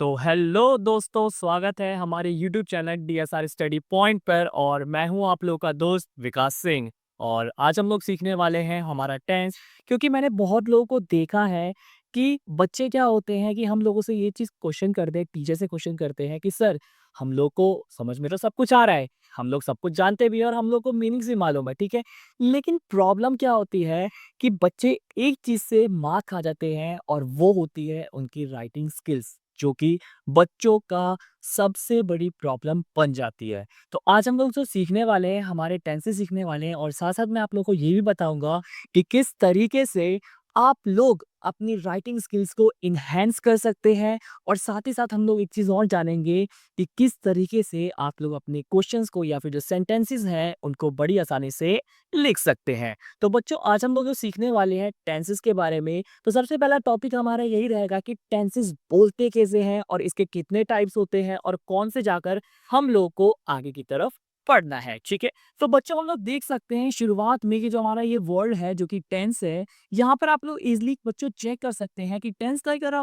तो हेलो दोस्तों, स्वागत है हमारे YouTube channel DSR study point पर। और मैं हूं आप लोगों का दोस्त विकास सिंह। और आज हम लोग सीखने वाले हैं हमारा टेंस। क्योंकि मैंने बहुत लोगों को देखा है कि बच्चे क्या होते हैं कि हम लोगों से ये चीज़ क्वेश्चन करते हैं, टीचर से क्वेश्चन करते हैं कि सर हम लोग को समझ में तो सब कुछ आ रहा है, हम लोग सब कुछ जानते भी हैं और हम लोग को मीनिंग्स भी मालूम है, ठीक है। लेकिन प्रॉब्लम क्या होती है कि बच्चे एक चीज़ से मार खा जाते हैं और वो होती है उनकी राइटिंग स्किल्स, जो कि बच्चों का सबसे बड़ी प्रॉब्लम बन जाती है। तो आज हम लोग जो सीखने वाले हैं, हमारे टेंसेस सीखने वाले हैं और साथ-साथ मैं आप लोगों को ये भी बताऊँगा कि किस तरीके से आप लोग अपनी राइटिंग स्किल्स को एनहांस कर सकते हैं। और साथ ही साथ हम लोग एक चीज़ और जानेंगे कि किस तरीके से आप लोग अपने क्वेश्चंस को या फिर जो सेंटेंसेस हैं, उनको बड़ी आसानी से लिख सकते हैं। तो बच्चों, आज हम लोग जो सीखने वाले हैं टेंसेस के बारे में, तो सबसे पहला टॉपिक हमारा यही रहेगा कि टेंसेस बोलते कैसे हैं और इसके कितने टाइप्स होते हैं और कौन से जाकर हम लोग को आगे की तरफ पढ़ना है, ठीक है। तो बच्चों, हम लोग देख सकते हैं शुरुआत में कि जो हमारा ये वर्ड है जो कि टेंस है, यहाँ पर आप लोग इजीली बच्चों चेक कर सकते हैं कि टेंस का अगर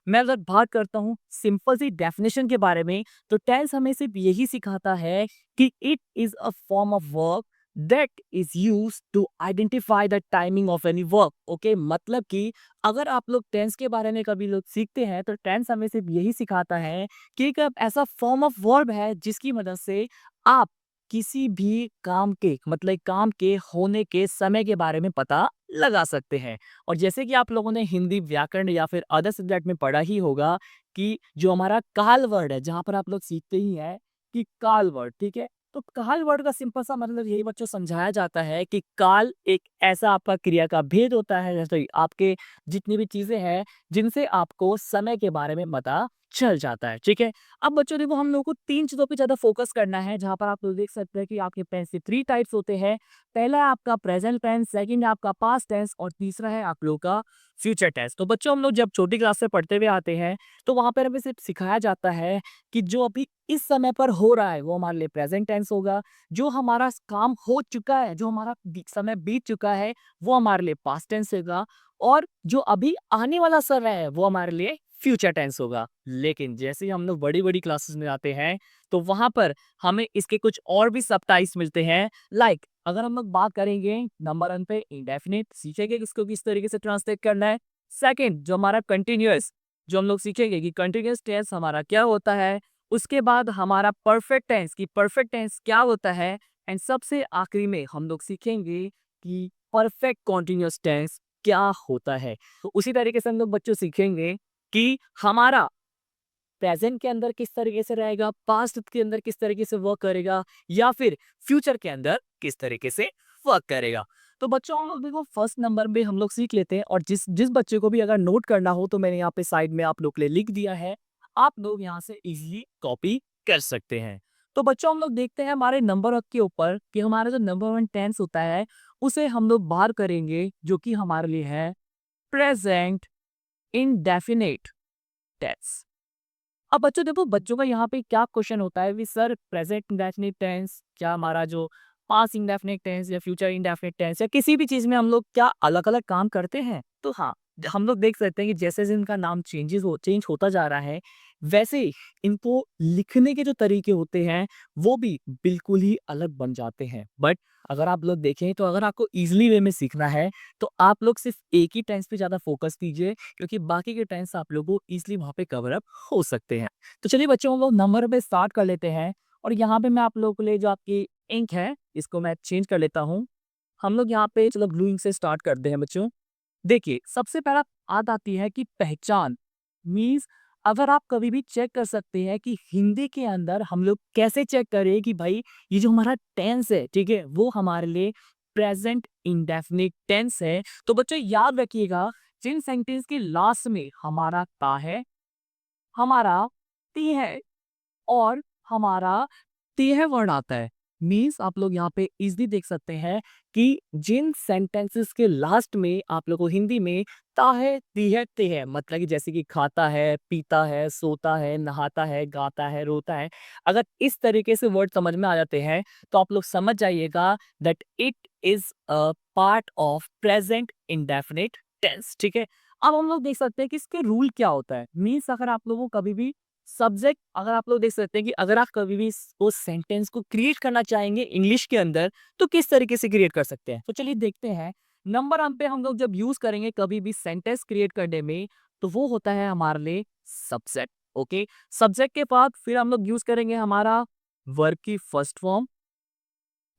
मैं अगर बात करता हूँ सिंपल सी डेफिनेशन के बारे में, तो टेंस हमें सिर्फ यही सिखाता है कि it is a form of work that is used to identify the timing of any work। Okay, मतलब कि अगर आप लोग टेंस के बारे में कभी लोग सीखते हैं तो टेंस हमें सिर्फ यही सिखाता है कि एक ऐसा फॉर्म ऑफ वर्ब है जिसकी मदद से आप किसी भी काम के मतलब काम के होने के समय के बारे में पता लगा सकते हैं। और जैसे कि आप लोगों ने हिंदी व्याकरण या फिर अदर सब्जेक्ट में पढ़ा ही होगा कि जो हमारा काल वर्ड है, जहां पर आप लोग सीखते ही हैं कि काल वर्ड, ठीक है। तो काल वर्ड का सिंपल सा मतलब यही बच्चों समझाया जाता है कि काल एक ऐसा आपका क्रिया का भेद होता है, जैसे आपके जितनी भी चीजें हैं जिनसे आपको समय के बारे में पता चल जाता है, ठीक है। अब बच्चों देखो, हम लोग को तीन चीजों पे ज्यादा फोकस करना है, जहां पर आप लोग देख सकते हैं कि आपके टेंस के थ्री टाइप्स होते हैं। पहला है आपका प्रेजेंट टेंस, सेकंड है आपका पास्ट टेंस और तीसरा है आप लोग का फ्यूचर टेंस। तो बच्चों, हम लोग जब छोटी क्लास से पढ़ते हुए आते हैं तो वहां पर हमें सिर्फ सिखाया जाता है कि जो अभी इस समय पर हो रहा है वो हमारे लिए प्रेजेंट टेंस होगा, जो हमारा काम हो चुका है, जो हमारा समय बीत चुका है, वो हमारे लिए पास्ट टेंस होगा, और जो अभी आने वाला समय है वो हमारे लिए फ्यूचर टेंस होगा। लेकिन जैसे ही हम लोग बड़ी बड़ी क्लासेस में आते हैं तो वहां पर हमें इसके कुछ और भी सब टाइप्स मिलते हैं। लाइक अगर हम लोग बात करेंगे नंबर 1 पे इंडेफिनिट, सीखेंगे इसको किस तरीके से ट्रांसलेट करना है। सेकंड जो हमारा कंटिन्यूअस, जो हम लोग सीखेंगे कि कंटिन्यूअस टेंस हमारा क्या होता है। उसके बाद हमारा परफेक्ट टेंस की परफेक्ट टेंस क्या होता है। एंड सबसे आखिरी में हम लोग सीखेंगे कि परफेक्ट कॉन्टिन्यूअस टेंस क्या होता है। तो उसी तरीके से हम लोग बच्चों सीखेंगे कि हमारा प्रेजेंट के अंदर किस तरीके से रहेगा, पास्ट के अंदर किस तरीके से वर्क करेगा, या फिर फ्यूचर के अंदर किस तरीके से वर्क करेगा। तो बच्चों, हम लोग देखो फर्स्ट नंबर में हम लोग सीख लेते हैं, और जिस जिस बच्चे को भी अगर नोट करना हो तो मैंने यहाँ पे साइड में आप लोग के लिए लिख दिया है, आप लोग यहाँ से इजीली कॉपी कर सकते हैं। तो बच्चों, हम लोग देखते हैं हमारे नंबर के ऊपर कि हमारा जो नंबर 1 टेंस होता है उसे हम लोग बाहर करेंगे, जो कि हमारे लिए है प्रेजेंट इंडेफिनिट टेंस। अब बच्चों देखो, बच्चों का यहाँ पे क्या क्वेश्चन होता है कि सर प्रेजेंट इंडेफिनिट टेंस क्या हमारा जो पास्ट इंडेफिनिट टेंस या फ्यूचर इंडेफिनिट टेंस या किसी भी चीज में हम लोग क्या अलग अलग काम करते हैं। तो हाँ, हम लोग देख सकते हैं कि जैसे जैसे इनका नाम चेंज होता जा रहा है, वैसे ही इनको लिखने के जो तरीके होते हैं वो भी बिल्कुल ही अलग बन जाते हैं। बट अगर आप लोग देखें तो अगर आपको इजिली वे में सीखना है तो आप लोग सिर्फ एक ही टेंस पे ज्यादा फोकस कीजिए, क्योंकि बाकी के टेंस आप लोगों को इजिली वहां पे कवर अप हो सकते हैं। तो चलिए बच्चों, हम लोग नंबर पे स्टार्ट कर लेते हैं। और यहाँ पे मैं आप लोगों के लिए जो आपकी इंक है इसको मैं चेंज कर लेता हूँ। हम लोग यहाँ पे चलो ब्लू इंक से स्टार्ट करते हैं बच्चों। देखिए, सबसे पहला बात आती है कि पहचान। मीन्स अगर आप कभी भी चेक कर सकते हैं कि हिंदी के अंदर हम लोग कैसे चेक करें कि भाई ये जो हमारा टेंस है, ठीक है, वो हमारे लिए प्रेजेंट इंडेफिनिट टेंस है। तो बच्चों याद रखिएगा, जिन सेंटेंस के लास्ट में हमारा ता है, हमारा ती है और हमारा तेह वर्ड आता है। मीन्स आप लोग यहाँ पे इजली देख सकते हैं कि जिन सेंटेंसेस के लास्ट में आप लोग को हिंदी में ता है, ती है, ते है, मतलब कि जैसे कि खाता है, पीता है, सोता है, नहाता है, गाता है, रोता है, अगर इस तरीके से वर्ड समझ में आ जाते हैं तो आप लोग समझ जाइएगा that it is a part of present indefinite tense, ठीक है। अब हम लोग देख सकते हैं कि इसके रूल क्या होता है। मीन्स अगर आप लोगों को कभी भी सब्जेक्ट, अगर आप लोग देख सकते हैं कि अगर आप कभी भी उस सेंटेंस को क्रिएट करना चाहेंगे इंग्लिश के अंदर, तो किस तरीके से क्रिएट कर सकते हैं। तो चलिए देखते हैं। नंबर 1 पे हम लोग जब यूज करेंगे कभी भी सेंटेंस क्रिएट करने में, तो वो होता है हमारे लिए सब्जेक्ट। ओके, सब्जेक्ट के बाद फिर हम लोग यूज करेंगे हमारा वर्ब की फर्स्ट फॉर्म,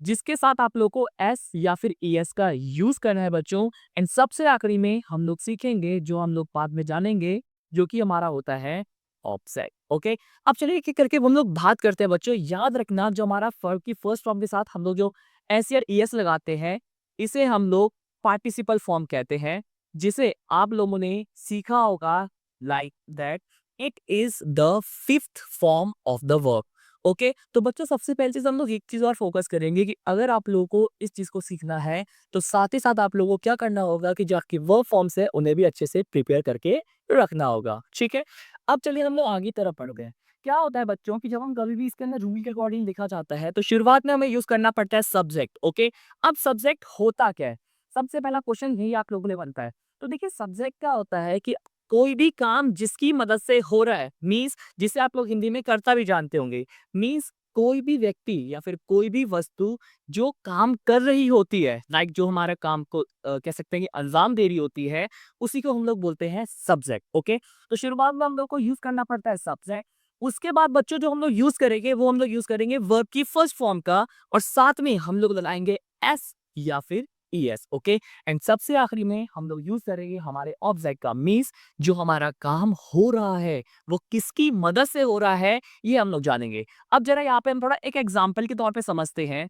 जिसके साथ आप लोग को एस या फिर ईएस का यूज करना है बच्चों। एंड सबसे आखिरी में हम लोग सीखेंगे, जो हम लोग बाद में जानेंगे, जो कि हमारा होता है ऑब्जेक्ट। ओके, अब चलिए एक एक करके हम लोग बात करते हैं बच्चों। याद रखना, जो हमारा वर्ब की फर्स्ट फॉर्म के साथ हम लोग जो एस या ईएस लगाते हैं, इसे हम लोग पार्टिसिपल फॉर्म कहते हैं, जिसे आप लोगों ने सीखा होगा like that it is the fifth form of the verb. Okay, तो बच्चों सबसे पहली चीज हम लोग एक चीज और फोकस करेंगे कि अगर आप लोगों को इस चीज को सीखना है, तो साथ ही साथ आप लोगों को क्या करना होगा कि जो आपकी वर्ब फॉर्म्स है उन्हें भी अच्छे से प्रिपेयर करके रखना होगा। ठीक है, अब चलिए हम लोग आगे तरफ बढ़ गए। क्या होता है बच्चों कि जब हम कभी भी इसके अंदर रूल के अकॉर्डिंग लिखा जाता है, तो शुरुआत में हमें यूज करना पड़ता है सब्जेक्ट। ओके, अब सब्जेक्ट होता क्या है, सबसे पहला क्वेश्चन यही आप लोगों ने बनता है। तो देखिए सब्जेक्ट क्या होता है कि कोई भी काम जिसकी मदद से हो रहा है, मीन्स जिसे आप लोग हिंदी में कर्ता भी जानते होंगे। मीन्स कोई भी व्यक्ति या फिर कोई भी वस्तु जो काम कर रही होती है, लाइक जो हमारे काम को कह सकते हैं कि अंजाम दे रही होती है, उसी को हम लोग बोलते हैं सब्जेक्ट। ओके, तो शुरुआत में हम लोग को यूज करना पड़ता है सब्जेक्ट। उसके बाद बच्चों जो हम लोग यूज करेंगे, वो हम लोग यूज करेंगे वर्ब की फर्स्ट फॉर्म का, और साथ में हम लोग लगाएंगे एस या फिर ईएस। ओके, एंड सबसे आखिरी में हम लोग यूज करेंगे हमारे ऑब्जेक्ट का। मीन्स जो हमारा काम हो रहा है वो किसकी मदद से हो रहा है, ये हम लोग जानेंगे। अब जरा यहाँ पे हम थोड़ा एक एग्जाम्पल के तौर पे समझते हैं।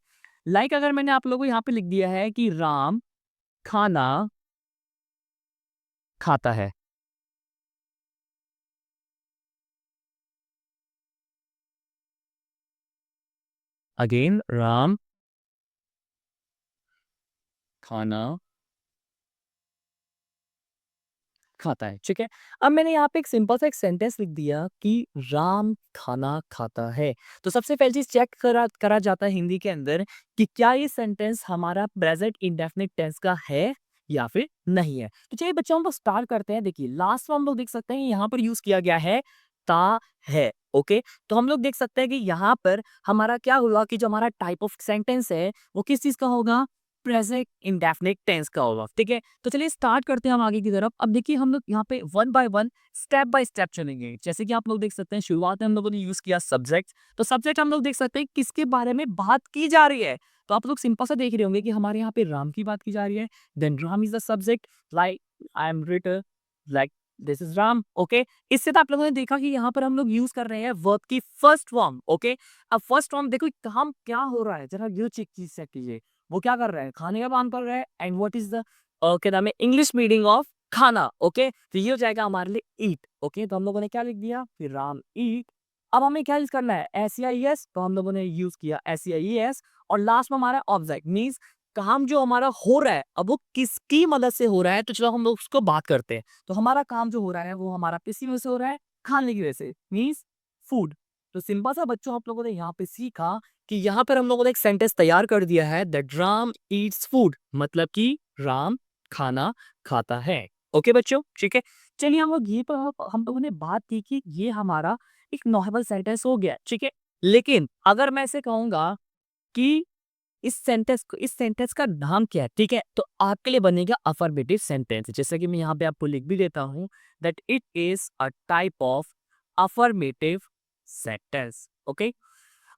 लाइक अगर मैंने आप लोगों को यहाँ पे लिख दिया है कि राम खाना खाता है। अगेन राम खाना खाता है। ठीक है, अब मैंने यहाँ पे एक सिंपल सा एक सेंटेंस लिख दिया कि राम खाना खाता है। तो सबसे पहली चीज चेक करा करा जाता है हिंदी के अंदर कि क्या ये सेंटेंस हमारा प्रेजेंट इंडेफिनिट टेंस का है या फिर नहीं है। तो चलिए बच्चों हम लोग स्टार्ट करते हैं। देखिए लास्ट में हम लोग देख सकते हैं यहाँ पर यूज किया गया है ता है। ओके, तो हम लोग देख सकते हैं कि यहाँ पर हमारा क्या हुआ कि जो हमारा टाइप ऑफ सेंटेंस है वो किस चीज का होगा, प्रेजेंट इंडेफिनिट टेंस का होगा। ठीक है, तो चलिए स्टार्ट करते हैं हम आगे की तरफ। अब देखिए हम लोग यहाँ पे वन बाय स्टेप चलेंगे। जैसे कि आप लोग देख सकते हैं शुरुआत में हम लोगों ने यूज किया सब्जेक्ट। तो सब्जेक्ट हम लोग देख सकते हैं किसके बारे में बात की जा रही है। तो आप लोग सिंपल सा देख रहे होंगे कि हमारे यहाँ पे राम की बात की जा रही है। Then Ram is the subject, like I am written like this is Ram. Okay, इससे तो आप लोगों ने देखा कि यहाँ पर हम लोग यूज कर रहे हैं वर्ब की फर्स्ट फॉर्म। ओके, अब फर्स्ट फॉर्म देखो काम क्या हो रहा है, जरा ये चीज चेक कीजिए। वो क्या कर रहा है, खाने का काम कर रहा है। एंड व्हाट इज द क्या नाम है इंग्लिश मीनिंग ऑफ खाना। ओके, तो ये हो जाएगा हमारे लिए ईट। ओके, तो हम लोगों ने क्या लिख दिया, फिर राम ईट। अब हमें क्या यूज करना है, एस या एस, तो हम लोगों ने यूज किया एस या एस। और लास्ट में हमारा ऑब्जेक्ट मीन्स काम जो हमारा हो रहा है, अब वो किसकी मदद से हो रहा है, तो चलो हम लोग उसको बात करते हैं। तो हमारा काम जो हो रहा है वो हमारा किसी वजह से हो रहा है, खाने की वजह से, मीन्स फूड। तो सिंपल सा बच्चों आप लोगों ने यहाँ पे सीखा कि यहाँ पर हम लोगों ने एक सेंटेंस तैयार कर दिया है दैट राम ईट्स फूड, मतलब कि राम खाना खाता है। ओके बच्चों, ठीक है। चलिए हम लोग ये पर हम लोगों ने बात की कि ये हमारा एक नॉर्मल सेंटेंस हो गया, ठीक है। लेकिन अगर मैं ऐसे कहूंगा कि इस सेंटेंस का नाम क्या है, ठीक है, तो आपके लिए बनेगा अफर्मेटिव सेंटेंस। जैसे कि मैं यहाँ पे आपको लिख भी देता हूँ that it is a type of affirmative sentence. Okay,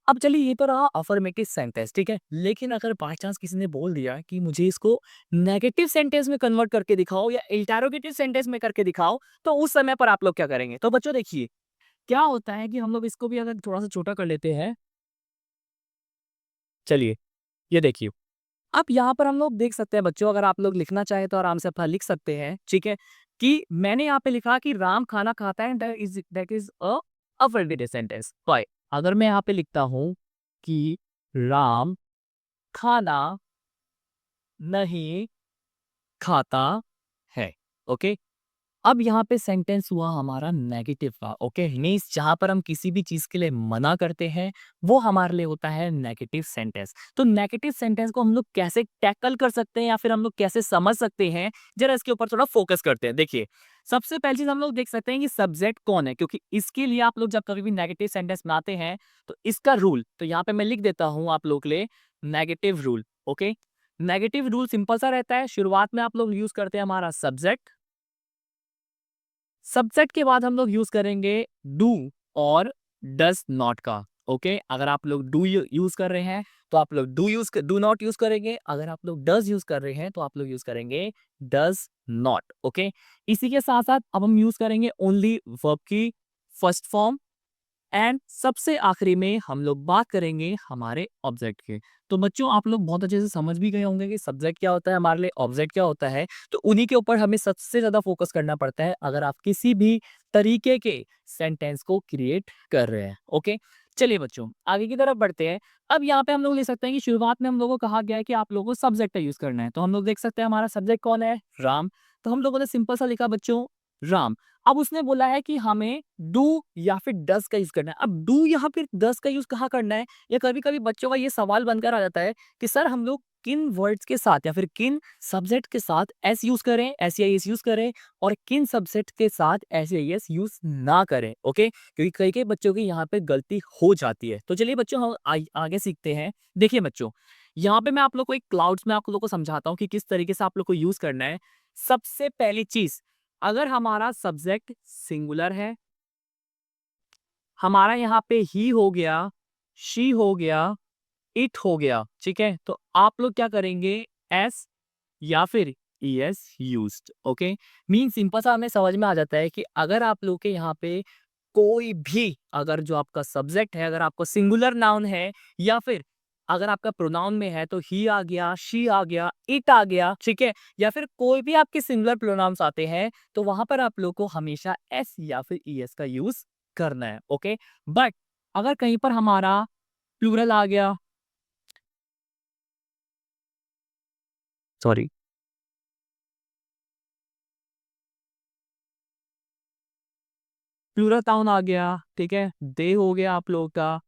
अब चलिए ये तो रहा अफर्मेटिव सेंटेंस, ठीक है। लेकिन अगर बाय चांस किसी ने बोल दिया कि मुझे इसको नेगेटिव सेंटेंस में कन्वर्ट करके दिखाओ या इंटरोगेटिव सेंटेंस में करके दिखाओ, तो उस समय पर आप लोग क्या करेंगे। तो बच्चों देखिए क्या होता है कि हम लोग इसको भी अगर थोड़ा सा छोटा कर लेते हैं। चलिए ये देखिए, अब यहाँ पर हम लोग देख सकते हैं बच्चों, अगर आप लोग लिखना चाहे तो आराम से अपना लिख सकते हैं, ठीक है। कि मैंने यहाँ पे लिखा कि राम खाना खाता है, that is a affirmative sentence. अगर मैं यहाँ पे लिखता हूँ कि राम खाना नहीं खाता है। ओके, अब यहाँ पे सेंटेंस हुआ हमारा नेगेटिव का। ओके, मीन्स जहाँ पर हम किसी भी चीज़ के लिए मना करते हैं वो हमारे लिए होता है नेगेटिव सेंटेंस। तो नेगेटिव सेंटेंस को हम लोग कैसे टैकल कर सकते हैं या फिर हम लोग कैसे समझ सकते हैं, जरा इसके ऊपर थोड़ा फोकस करते हैं। देखिए, सबसे पहली चीज़ हम लोग देख सकते हैं कि सब्जेक्ट कौन है, क्योंकि इसके लिए आप लोग जब कभी भी नेगेटिव सेंटेंस बनाते हैं तो इसका रूल, तो यहाँ पे मैं लिख देता हूँ आप लोग के लिए negative rule. Okay, negative rule simple सा रहता है। शुरुआत में आप लोग यूज करते हैं हमारा सब्जेक्ट, सब्जेक्ट के बाद हम लोग यूज करेंगे डू और डज नॉट का। ओके, अगर आप लोग डू यूज कर रहे हैं तो आप लोग डू नॉट यूज करेंगे, अगर आप लोग डज यूज कर रहे हैं तो आप लोग यूज करेंगे डज नॉट। ओके, इसी के साथ साथ अब हम यूज करेंगे ओनली वर्ब की फर्स्ट फॉर्म, एंड सबसे आखिरी में हम लोग बात करेंगे हमारे ऑब्जेक्ट के। तो बच्चों, आप लोग बहुत अच्छे से समझ भी गए होंगे कि सब्जेक्ट क्या होता है, हमारे लिए ऑब्जेक्ट क्या होता है। तो उन्हीं के ऊपर हमें सबसे ज्यादा फोकस करना पड़ता है अगर आप किसी भी तरीके के सेंटेंस को क्रिएट कर रहे हैं। ओके, चलिए बच्चों, आगे की तरफ बढ़ते हैं। अब यहाँ पे हम लोग ले सकते हैं कि शुरुआत में हम लोगों को कहा गया है कि आप लोगों को सब्जेक्ट का यूज करना है, तो हम लोग देख सकते हैं हमारा सब्जेक्ट कौन है, राम। तो हम लोगों ने सिंपल सा लिखा बच्चों, राम। अब उसने बोला है कि हमें डू या फिर डज का यूज करना है। अब डू या फिर डज का यूज कहाँ करना है, या कभी कभी बच्चों का ये सवाल बनकर आ जाता है कि सर हम लोग किन वर्ड्स के साथ या फिर किन सब्जेक्ट के साथ एस यूज करें, एस या एस यूज करें, और किन सब्जेक्ट के साथ एस या एस यूज ना करें। ओके, क्योंकि कई कई बच्चों की यहाँ पे गलती हो जाती है। तो चलिए बच्चों, हम आगे सीखते हैं। देखिए बच्चों, यहाँ पे मैं आप लोग को एक क्लाउड्स में आप लोग को समझाता हूँ कि किस तरीके से आप लोग को यूज करना है। सबसे पहली चीज, अगर हमारा सब्जेक्ट सिंगुलर है, हमारा यहाँ पे ही हो गया, शी हो गया, इट हो गया, ठीक है, तो आप लोग क्या करेंगे, एस या फिर ES used. Okay, mean simple सा हमें समझ में आ जाता है कि अगर आप लोग के यहाँ पे कोई भी, अगर जो आपका सब्जेक्ट है, अगर आपका सिंगुलर नाउन है, या फिर अगर आपका प्रोनाउन में है तो ही आ गया, शी आ गया, इट आ गया, ठीक है, या फिर कोई भी आपके सिंगुलर प्रोनाउंस आते हैं, तो वहां पर आप लोग को हमेशा एस या फिर ईएस का यूज करना है। ओके, बट अगर कहीं पर हमारा प्लूरल आ गया, सॉरी, प्लूरल नाउन आ गया, ठीक है, दे हो गया आप लोगों का,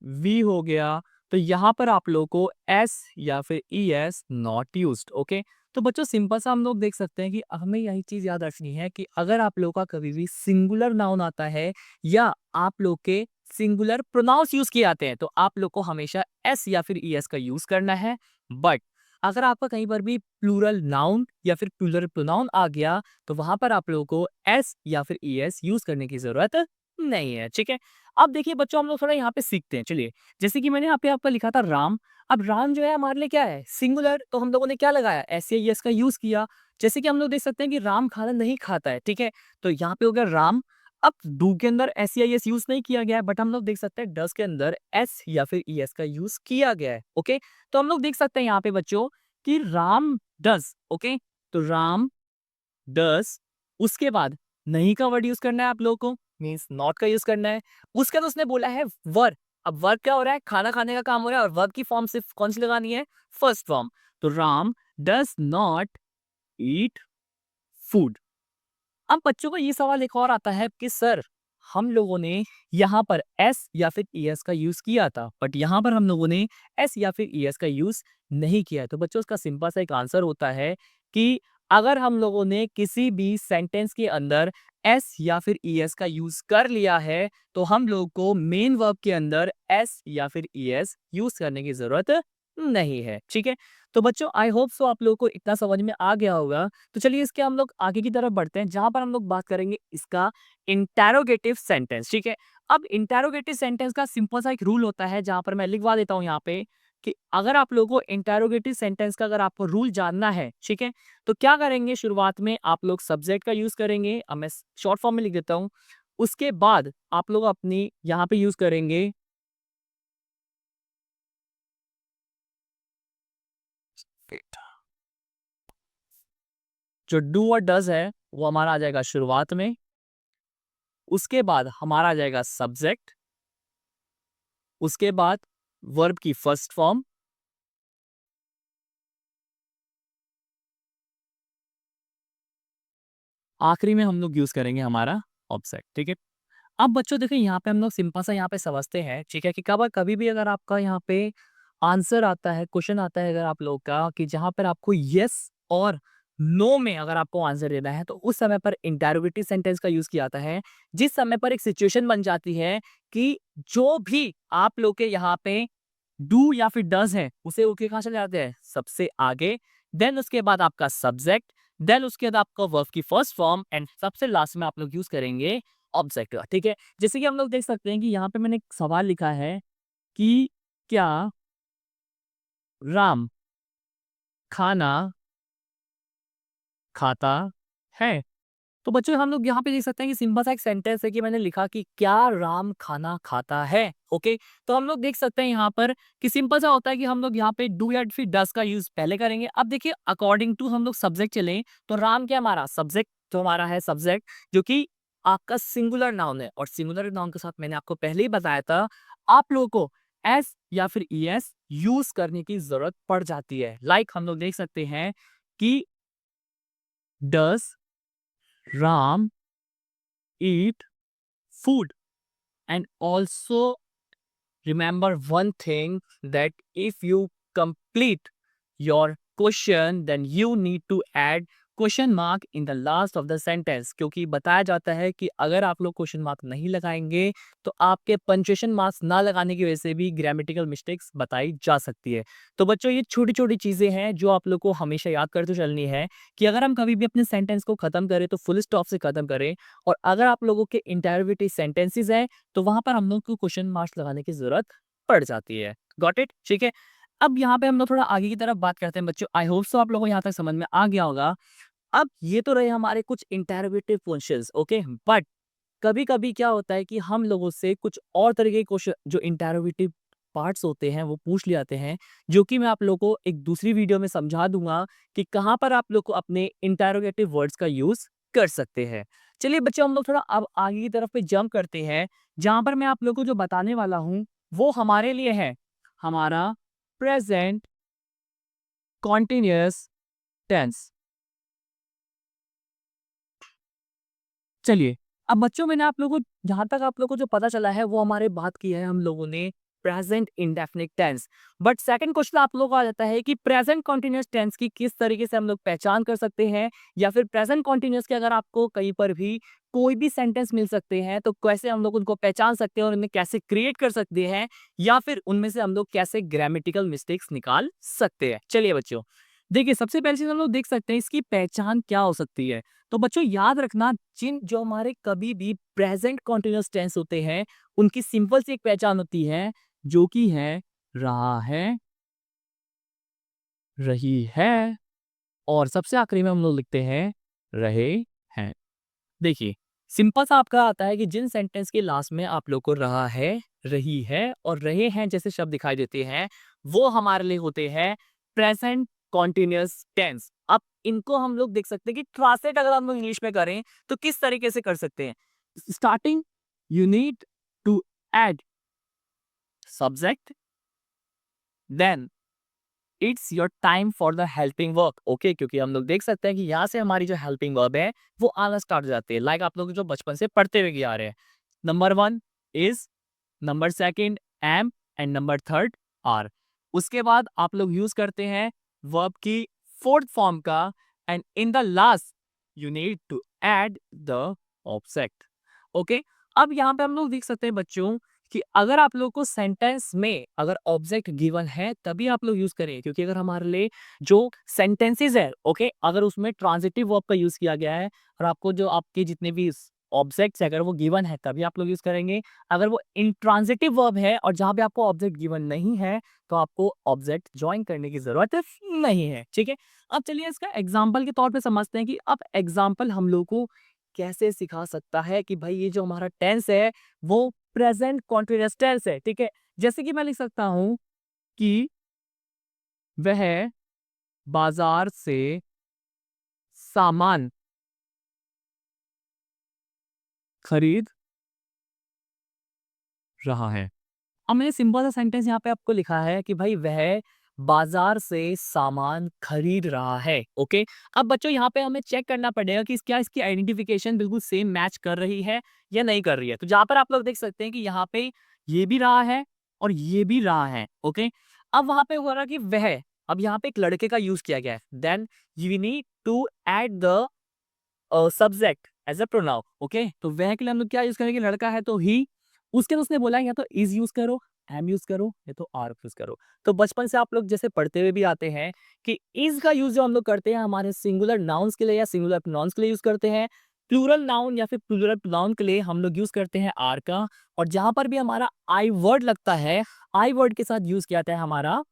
वी हो गया, तो यहाँ पर आप लोग को एस या फिर E S not used. Okay, तो बच्चों सिंपल सा हम लोग देख सकते हैं कि हमें यही चीज याद रखनी है कि अगर आप लोग का कभी भी सिंगुलर नाउन आता है या आप लोग के सिंगुलर प्रोनाउंस यूज किए जाते हैं, तो आप लोग को हमेशा एस या फिर ई एस का यूज करना है। बट अगर आपका कहीं पर भी प्लूरल नाउन या फिर प्लूरल प्रोनाउन आ गया, तो वहां पर आप लोगों को एस या फिर ई एस यूज करने की जरूरत नहीं है। ठीक है, अब देखिए बच्चों, हम लोग थोड़ा यहाँ पे सीखते हैं। चलिए, जैसे कि मैंने यहाँ पे आपका लिखा था राम। अब राम जो है हमारे लिए क्या है, सिंगुलर, तो हम लोगों ने क्या लगाया, एस या एस का यूज किया। जैसे कि हम लोग देख सकते हैं कि राम खाना नहीं खाता है, ठीक है, तो यहाँ पे हो गया राम। अब डू के अंदर एस या एस यूज नहीं किया गया है, बट हम लोग देख सकते हैं डस के अंदर एस या फिर ई एस का यूज किया गया है। ओके, तो हम लोग देख सकते हैं यहाँ पे बच्चों कि राम डस। ओके, तो राम डस, उसके बाद नहीं का वर्ड यूज करना है आप लोगों को, मीन्स नॉट का यूज करना है। उसके बाद उसने बोला है वर्ब। अब वर्ब क्या हो रहा है, खाना खाने का काम हो रहा है, और वर्ब की फॉर्म सिर्फ कौन सी लगानी है, फर्स्ट फॉर्म। तो Ram does not eat food. अब बच्चों को ये सवाल एक और आता है कि सर हम लोगों ने यहाँ पर एस या फिर ई एस का यूज किया था, बट यहाँ पर हम लोगों ने एस या फिर ई एस का यूज नहीं किया है। तो बच्चों, उसका सिंपल सा एक आंसर होता है कि अगर हम लोगों ने किसी भी सेंटेंस के अंदर एस या फिर ई एस का यूज कर लिया है, तो हम लोग को मेन वर्ब के अंदर एस या फिर ई एस यूज करने की जरूरत नहीं है। ठीक है, तो बच्चों आई होप सो आप लोगों को इतना समझ में आ गया होगा। तो चलिए इसके हम लोग आगे की तरफ बढ़ते हैं, जहां पर हम लोग बात करेंगे इसका इंटेरोगेटिव सेंटेंस। ठीक है, अब इंटेरोगेटिव सेंटेंस का सिंपल सा एक रूल होता है, जहां पर मैं लिखवा देता हूं यहाँ पे कि अगर आप लोगों को इंटेरोगेटिव सेंटेंस का अगर आपको रूल जानना है, ठीक है, तो क्या करेंगे, शुरुआत में आप लोग सब्जेक्ट का यूज करेंगे। अब मैं शॉर्ट फॉर्म में लिख देता हूँ। उसके बाद आप लोग अपनी यहाँ पे यूज करेंगे जो डू और डज है, वो हमारा आ जाएगा शुरुआत में। उसके बाद हमारा आ जाएगा सब्जेक्ट, उसके बाद वर्ब की फर्स्ट फॉर्म, आखिरी में हम लोग यूज करेंगे हमारा ऑब्जेक्ट, ठीक है। अब बच्चों देखिए यहाँ पे हम लोग सिंपल सा यहाँ पे समझते हैं, ठीक है, कि कभी भी अगर आपका यहाँ पे आंसर आता है, क्वेश्चन आता है अगर आप लोग का कि जहाँ पर आपको यस और नो में अगर आपको आंसर देना है, तो उस समय पर इंटरोगेटिव सेंटेंस का यूज किया जाता है। जिस समय पर एक सिचुएशन बन जाती है कि जो भी आप लोग के यहाँ पे डू या फिर डज है उसे ओके कहाँ चले जाते हैं, सबसे आगे। देन उसके बाद आपका सब्जेक्ट, देन उसके बाद आपका वर्ब की फर्स्ट फॉर्म, एंड सबसे लास्ट में आप लोग यूज करेंगे ऑब्जेक्ट का, ठीक है। जैसे कि हम लोग देख सकते हैं कि यहाँ पे मैंने एक सवाल लिखा है कि क्या राम खाना खाता है। तो बच्चों हम लोग यहाँ पे देख सकते हैं कि सिंपल सा एक सेंटेंस है कि मैंने लिखा कि क्या राम खाना खाता है, ओके। तो हम लोग देख सकते हैं यहाँ पर कि सिंपल सा होता है कि हम लोग यहाँ पे डू या फिर डस का यूज पहले करेंगे। अब देखिए अकॉर्डिंग टू हम लोग सब्जेक्ट चलें तो राम क्या हमारा सब्जेक्ट, तो हमारा है सब्जेक्ट जो कि आपका सिंगुलर नाउन है, और सिंगुलर नाउन के साथ मैंने आपको पहले ही बताया था आप लोगों को एस या फिर ई एस यूज करने की जरूरत पड़ जाती है। लाइक हम लोग देख सकते हैं कि डस Ram eat food, and also remember one thing, that if you complete your question then you need to add question mark in the last of the sentence, क्योंकि बताया जाता है कि अगर आप लोग क्वेश्चन मार्क नहीं लगाएंगे तो आपके पंक्चुएशन मार्क्स ना लगाने की वजह से भी ग्रामेटिकल मिस्टेक्स बताई जा सकती है। तो बच्चों ये छोटी छोटी चीजें हैं जो आप लोग को हमेशा याद करते चलनी है कि अगर हम कभी भी अपने सेंटेंस को खत्म करें तो फुल स्टॉप से खत्म करें, और अगर आप लोगों के इंटरोगेटिव सेंटेंसेस हैं तो वहां पर हम लोग को क्वेश्चन मार्क्स लगाने की जरूरत पड़ जाती है। गॉट इट, ठीक है। अब यहाँ पे हम लोग थोड़ा आगे की तरफ बात करते हैं बच्चों। आई होप सो आप लोगों को यहाँ तक समझ में आ गया होगा। अब ये तो रहे हमारे कुछ इंटरोगेटिव क्वेश्चंस, ओके। बट कभी कभी क्या होता है कि हम लोगों से कुछ और तरीके के क्वेश्चन जो इंटरोगेटिव पार्ट्स होते हैं वो पूछ लिए जाते हैं, जो कि मैं आप लोगों को एक दूसरी वीडियो में समझा दूंगा कि कहाँ पर आप लोग को अपने इंटरोगेटिव वर्ड्स का यूज कर सकते हैं। चलिए बच्चों हम लोग थोड़ा अब आगे की तरफ पे जंप करते हैं, जहां पर मैं आप लोगों को जो बताने वाला हूँ वो हमारे लिए है हमारा प्रेजेंट कॉन्टिन्यूअस टेंस। चलिए, अब बच्चों मैंने आप लोगों को जहाँ तक आप लोगों को जो पता चला है वो हमारे बात की है हम लोगों ने present indefinite tense. But second question आप लोगों को आ जाता है कि प्रेजेंट कॉन्टिन्यूअस टेंस की किस तरीके से हम लोग पहचान कर सकते हैं, या फिर प्रेजेंट कॉन्टिन्यूअस के अगर आपको कहीं पर भी कोई भी सेंटेंस मिल सकते हैं तो कैसे हम लोग उनको पहचान सकते हैं और उन्हें कैसे क्रिएट कर सकते हैं, या फिर उनमें से हम लोग कैसे ग्रामेटिकल मिस्टेक्स निकाल सकते हैं। चलिए बच्चों देखिए सबसे पहले चीज हम लोग देख सकते हैं इसकी पहचान क्या हो सकती है। तो बच्चों याद रखना, जिन जो हमारे कभी भी प्रेजेंट कॉन्टिन्यूअस टेंस होते हैं उनकी सिंपल सी एक पहचान होती है जो कि है रहा है, रही है, और सबसे आखिरी में हम लोग लिखते हैं रहे हैं। देखिए सिंपल सा आपका आता है कि जिन सेंटेंस के लास्ट में आप लोग को रहा है, रही है और रहे हैं जैसे शब्द दिखाई देते हैं वो हमारे लिए होते हैं प्रेजेंट कॉन्टिन्यूअस टेंस। अब इनको हम लोग देख सकते हैं कि ट्रांसलेट अगर हम लोग इंग्लिश में करें तो किस तरीके से कर सकते हैं। Starting you need to add subject, then it's your time for the helping work, okay. क्योंकि हम लोग देख सकते हैं कि यहाँ से हमारी जो हेल्पिंग वर्ब है वो आना स्टार्ट हो जाती है, लाइक आप लोग जो बचपन से पढ़ते हुए आ रहे हैं। Number one is, number second am, and number third are. उसके बाद आप लोग यूज करते हैं वर्ब की फोर्थ फॉर्म का, and in the last you need to add the object, okay. अब यहाँ पे हम लोग देख सकते हैं बच्चों कि अगर आप लोग को सेंटेंस में अगर ऑब्जेक्ट गिवन है तभी आप लोग यूज करें, क्योंकि अगर हमारे लिए जो सेंटेंसेस है, ओके, अगर उसमें ट्रांजिटिव वर्ब का यूज किया गया है और आपको जो आपके जितने भी ऑब्जेक्ट्स अगर वो गिवन है तभी आप लोग यूज करेंगे। अगर वो इंट्रांजिटिव वर्ब है और जहां पे आपको ऑब्जेक्ट गिवन नहीं है तो आपको ऑब्जेक्ट ज्वाइन करने की जरूरत नहीं है, ठीक है। अब चलिए इसका एग्जाम्पल के तौर पे समझते हैं कि अब एग्जाम्पल हम लोग को कैसे सिखा सकता है कि भाई ये जो हमारा टेंस है वो प्रेजेंट कॉन्टिन्यूअस टेंस है, ठीक है। जैसे कि मैं लिख सकता हूं कि वह बाजार से सामान खरीद रहा है। अब मैंने सिंपल सा सेंटेंस यहाँ पे आपको लिखा है कि भाई वह बाजार से सामान खरीद रहा है। ओके, अब बच्चों यहाँ पे हमें चेक करना पड़ेगा कि क्या इसकी आइडेंटिफिकेशन बिल्कुल सेम मैच कर रही है या नहीं कर रही है। तो जहाँ पर आप लोग देख सकते हैं कि यहाँ पे ये भी रहा है और ये भी रहा है। ओके, अब वहां पे हो रहा कि वह, अब यहाँ पे एक लड़के का यूज किया गया है, then you need to add the subject as a pronoun. Okay, तो वह के लिए हम लोग क्या यूज करेंगे, लड़का है तो ही, उसके बाद उसने बोला या तो इज यूज करो, एम यूज करो, या तो आर यूज करो। तो बचपन से आप लोग जैसे पढ़ते हुए भी आते हैं कि इज का यूज जो हम लोग करते हैं हमारे सिंगुलर नाउन्स के लिए या सिंगुलर प्रोनाउंस के लिए यूज करते हैं। प्लूरल नाउन या फिर प्लूरल प्रोनाउन के लिए हम लोग यूज करते हैं आर का। और जहां पर भी हमारा आई वर्ड लगता है, आई वर्ड के साथ यूज किया जाता है हमारा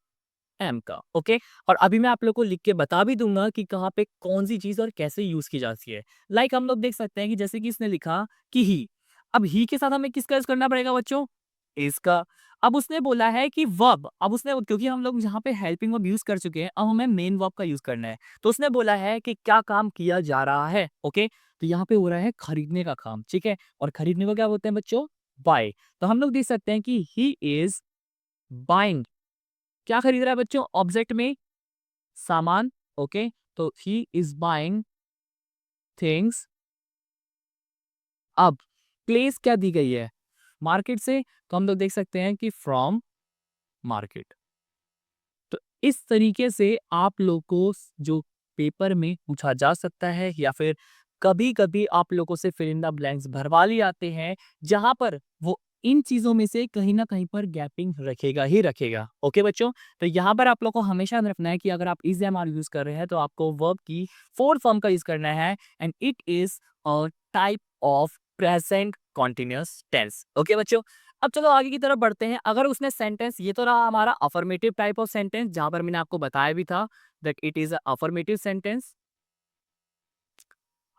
एम का। ओके, और अभी मैं आप लोग को लिख के बता भी दूंगा कि कहाँ पे कौन सी चीज और कैसे यूज की जाती है। लाइक हम लोग देख सकते हैं कि जैसे कि इसने लिखा कि ही, अब ही के साथ हमें किसका यूज करना पड़ेगा बच्चों, इसका। अब उसने बोला है कि वर्ब, अब उसने, क्योंकि हम लोग यहाँ पे हेल्पिंग वर्ब यूज कर चुके हैं, अब हमें मेन वर्ब का यूज करना है। तो उसने बोला है कि क्या काम किया जा रहा है। ओके, तो यहाँ पे हो रहा है खरीदने का काम, ठीक है, और खरीदने को क्या बोलते हैं बच्चों, बाय। तो हम लोग देख सकते हैं कि ही इज बाइंग, क्या खरीद रहा है बच्चों, ऑब्जेक्ट में सामान। ओके, तो ही इज बाइंग थिंग्स। अब प्लेस क्या दी गई है, मार्केट से, तो हम लोग देख सकते हैं कि फ्रॉम मार्केट। तो इस तरीके से आप लोग को जो पेपर में पूछा जा सकता है, या फिर कभी कभी आप लोगों से फिल इन द ब्लैंक्स भरवा लिए आते हैं, जहां पर वो इन चीजों में से कहीं ना कहीं पर गैपिंग रखेगा ही रखेगा। ओके बच्चों, तो यहाँ पर आप लोग को हमेशा ध्यान रखना है कि अगर आप इज एम आर यूज कर रहे हैं तो आपको वर्ब की फोर फॉर्म का यूज करना है, and it is a type of present continuous tense. Okay बच्चों, अब चलो आगे की तरफ बढ़ते हैं। अगर उसने सेंटेंस, ये तो रहा हमारा अफर्मेटिव टाइप ऑफ सेंटेंस, जहां पर मैंने आपको बताया भी था that it is affirmative sentence.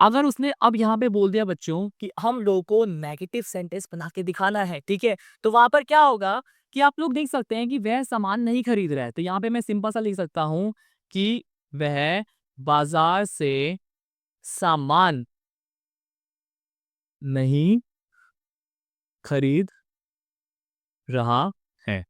अगर उसने अब यहाँ पे बोल दिया बच्चों कि हम लोगों को नेगेटिव सेंटेंस बना के दिखाना है, ठीक है, तो वहां पर क्या होगा कि आप लोग देख सकते हैं कि वह सामान नहीं खरीद रहा है। तो यहाँ पे मैं सिंपल सा लिख सकता हूं कि वह बाजार से सामान नहीं खरीद रहा है।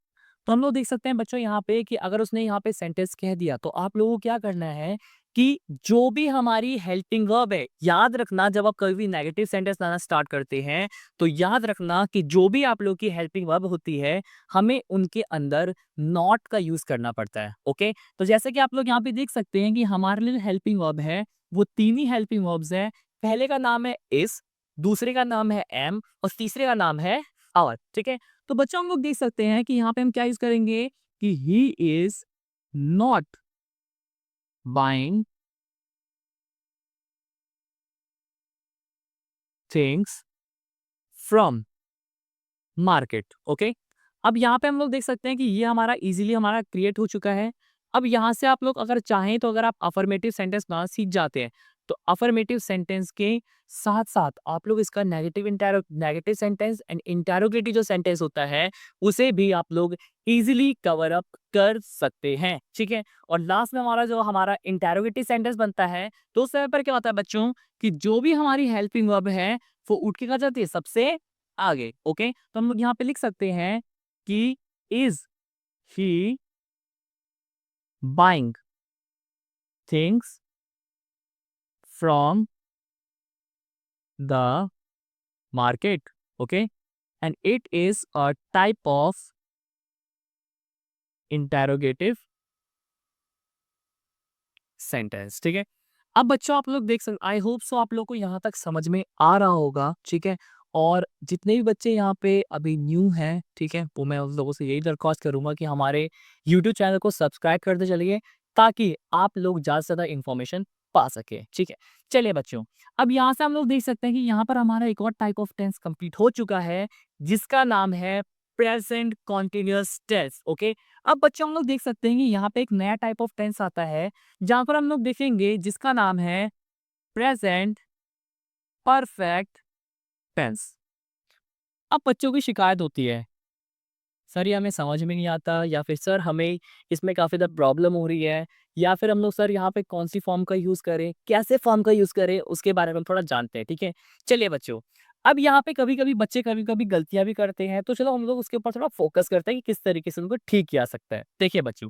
तो हम लोग देख सकते हैं बच्चों यहाँ पे कि अगर उसने यहाँ पे सेंटेंस कह दिया तो आप लोगों को क्या करना है कि जो भी हमारी हेल्पिंग वर्ब है, याद रखना जब आप कभी भी नेगेटिव सेंटेंस लाना स्टार्ट करते हैं तो याद रखना कि जो भी आप लोग की हेल्पिंग वर्ब होती है हमें उनके अंदर नॉट का यूज करना पड़ता है। ओके, तो जैसे कि आप लोग यहाँ पे देख सकते हैं कि हमारे लिए हेल्पिंग वर्ब है वो तीन ही हेल्पिंग वर्ब्स है। पहले का नाम है इस, दूसरे का नाम है एम, और तीसरे का नाम है आवर। ठीक है, तो बच्चों हम लोग देख सकते हैं कि यहाँ पे हम क्या यूज करेंगे कि he is not buying things from market. Okay, अब यहाँ पे हम लोग देख सकते हैं कि ये हमारा इजीली हमारा क्रिएट हो चुका है। अब यहाँ से आप लोग अगर चाहें तो अगर आप अफर्मेटिव सेंटेंस बनाना सीख जाते हैं तो अफर्मेटिव सेंटेंस के साथ साथ आप लोग इसका नेगेटिव सेंटेंस एंड इंटेरोगेटिव जो सेंटेंस होता है उसे भी आप लोग इजीली कवर अप कर सकते हैं। ठीक है, और लास्ट में हमारा जो हमारा इंटेरोगेटिव सेंटेंस बनता है तो उस समय पर क्या होता है बच्चों कि जो भी हमारी हेल्पिंग वर्ब है वो उठ के कहा जाती है सबसे आगे। ओके, तो हम लोग यहाँ पे लिख सकते हैं कि is he buying things from the market. Okay, and it is a type of interrogative sentence. ठीक है, अब बच्चों आप लोग देख सकते, आई होप सो आप लोग को यहाँ तक समझ में आ रहा होगा। ठीक है, और जितने भी बच्चे यहाँ पे अभी न्यू हैं, ठीक है, वो मैं उन लोगों से यही दरख्वास्त करूंगा कि हमारे यूट्यूब चैनल को सब्सक्राइब करते चलिए ताकि आप लोग ज़्यादा से ज़्यादा इंफॉर्मेशन पा सके। ठीक है, चलिए बच्चों, अब यहाँ से हम लोग देख सकते हैं कि यहाँ पर हमारा एक और टाइप ऑफ टेंस कंप्लीट हो चुका है जिसका नाम है प्रेजेंट कॉन्टिन्यूअस टेंस। ओके, अब बच्चों हम लोग देख सकते हैं कि यहाँ पे एक नया टाइप ऑफ टेंस आता है जहां पर हम लोग देखेंगे जिसका नाम है प्रेजेंट परफेक्ट टेंस। अब बच्चों की शिकायत होती है सर ये हमें समझ में नहीं आता, या फिर सर हमें इसमें काफ़ी ज़्यादा प्रॉब्लम हो रही है, या फिर हम लोग सर यहाँ पे कौन सी फॉर्म का यूज़ करें, कैसे फॉर्म का यूज़ करें, उसके बारे में हम थोड़ा जानते हैं। ठीक है, चलिए बच्चों, अब यहाँ पे कभी कभी बच्चे कभी कभी गलतियां भी करते हैं तो चलो हम लोग उसके ऊपर थोड़ा फोकस करते हैं कि किस तरीके से उनको ठीक किया जा सकता है। देखिए बच्चों,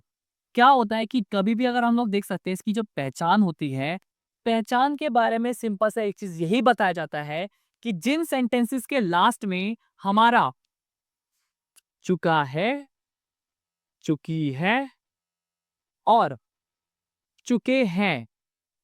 क्या होता है कि कभी भी अगर हम लोग देख सकते हैं इसकी जो पहचान होती है, पहचान के बारे में सिंपल सा एक चीज़ यही बताया जाता है कि जिन सेंटेंसेस के लास्ट में हमारा चुका है, चुकी है और चुके हैं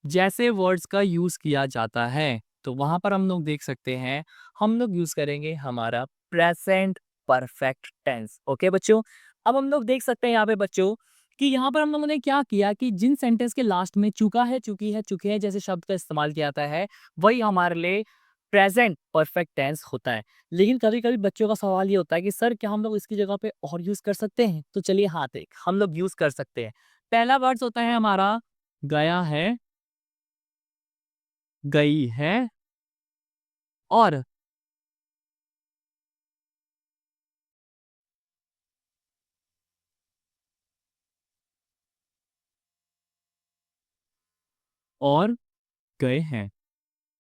जैसे वर्ड्स का यूज़ किया जाता है, तो वहाँ पर हम लोग देख सकते हैं, हम लोग यूज़ करेंगे हमारा प्रेज़ेंट परफेक्ट टेंस। ओके बच्चों? अब हम लोग देख सकते हैं यहाँ पे बच्चों कि यहाँ पर हम लोगों ने क्या किया कि जिन सेंटेंस के लास्ट में चुका है, चुकी है, चुके हैं जैसे शब्द का इस्तेमाल किया जाता है, वही हमारे लिए प्रेज़ेंट परफेक्ट टेंस होता है। लेकिन कभी-कभी बच्चों का सवाल ये होता है कि सर क्या हम लोग इसकी जगह पे और यूज़ कर सकते हैं? तो चलिए हाँ, हम लोग यूज़ कर सकते हैं। पहला वर्ड्स होता है हमारा गया है, गई है और और गए हैं।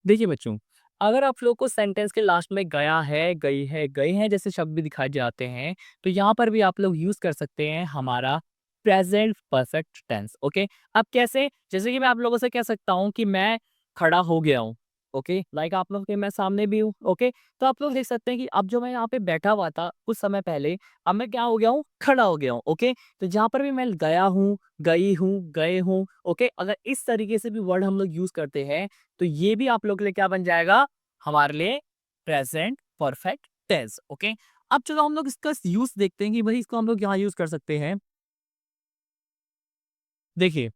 देखिए बच्चों, अगर आप लोग को सेंटेंस के लास्ट में गया है, गई है, गए हैं जैसे शब्द भी दिखाए जाते हैं, तो यहाँ पर भी आप लोग यूज़ कर सकते हैं हमारा प्रेज़ेंट परफेक्ट टेंस, ओके? अब कैसे? जैसे कि मैं आप लोगों से कह सकता हूँ कि मैं खड़ा हो गया हूँ, ओके? लाइक आप लोग के मैं सामने भी हूँ, ओके? तो आप लोग देख सकते हैं कि अब जो मैं यहाँ पे बैठा हुआ था कुछ समय पहले, अब मैं क्या हो गया हूँ? खड़ा हो गया हूँ, ओके? तो जहाँ पर भी मैं गया हूँ, गई हूँ, गए हूँ, ओके? अगर इस तरीके से भी वर्ड हम लोग यूज़ करते हैं तो ये भी आप लोग के लिए क्या बन जाएगा? हमारे लिए प्रेज़ेंट परफेक्ट टेंस, ओके? अब चलो हम लोग इसका यूज़ देखते हैं कि भई इसको हम लोग यहाँ यूज़ कर सकते हैं। देखिए,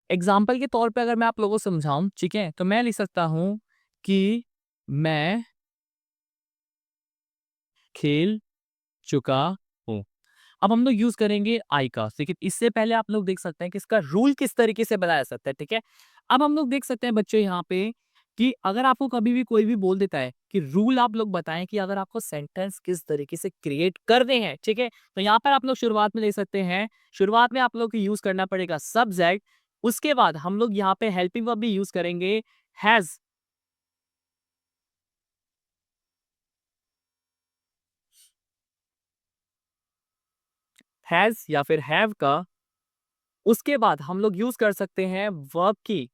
एग्ज़ाम्पल के तौर पे अगर मैं आप लोगों को समझाऊँ, ठीक है? तो मैं लिख सकता हूँ कि मैं खेल चुका हूँ। अब हम लोग यूज़ करेंगे आई का, लेकिन इससे पहले आप लोग देख सकते हैं कि इसका रूल किस तरीके से बनाया जा सकता है, ठीक है? अब हम लोग देख सकते हैं बच्चों यहाँ पे कि अगर आपको कभी भी कोई भी बोल देता है कि रूल आप लोग बताएँ कि अगर आपको सेंटेंस किस तरीके से क्रिएट करने हैं, ठीक है? तो यहाँ पर आप लोग शुरुआत में देख सकते हैं, शुरुआत में आप लोग को यूज़ करना पड़ेगा सब्जेक्ट, उसके बाद हम लोग यहाँ पे हेल्पिंग वर्ब भी यूज़ करेंगे हैज़, हैज़ या फिर हैव का, उसके बाद हम लोग यूज़ कर सकते हैं वर्ब की